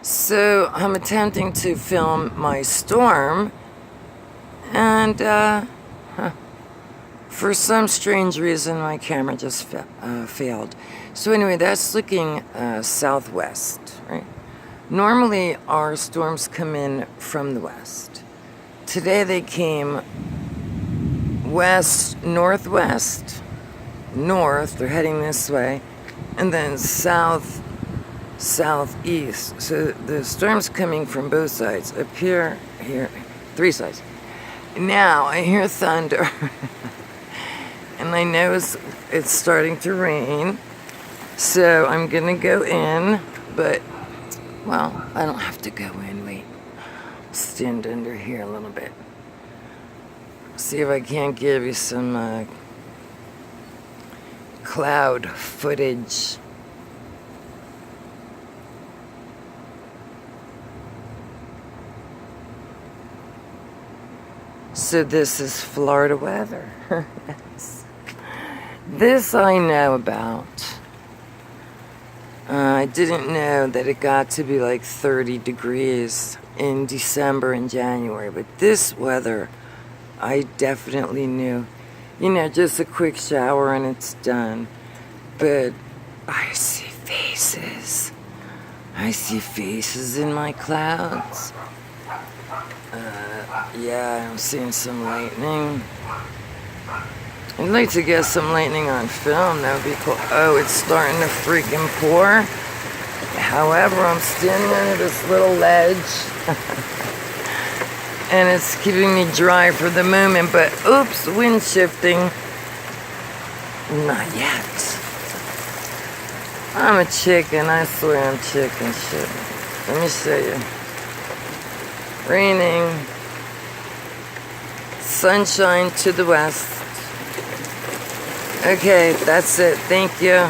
So I'm attempting to film my storm, and for some strange reason my camera just failed. So anyway, that's looking southwest, right? Normally our storms come in from the west. Today they came west, northwest, north, they're heading this way, and then south, southeast. So the storm's coming from both sides. Up here, three sides. Now I hear thunder and I know it's starting to rain. So I'm gonna go in, but well, I don't have to go in. Wait, stand under here a little bit. See if I can't give you some cloud footage. So this is Florida weather. Yes. This I know about. I didn't know that it got to be like 30 degrees in December and January, but this weather I definitely knew. You know, just a quick shower and it's done. But I see faces. I see faces in my clouds. Yeah, I'm seeing some lightning. I'd like to get some lightning on film. That would be cool. Oh, it's starting to freaking pour. However, I'm standing under this little ledge. And it's keeping me dry for the moment. But, oops, wind shifting. Not yet. I'm a chicken. I swear I'm chicken shit. Let me show you. Raining. Sunshine to the west. Okay, that's it. Thank you.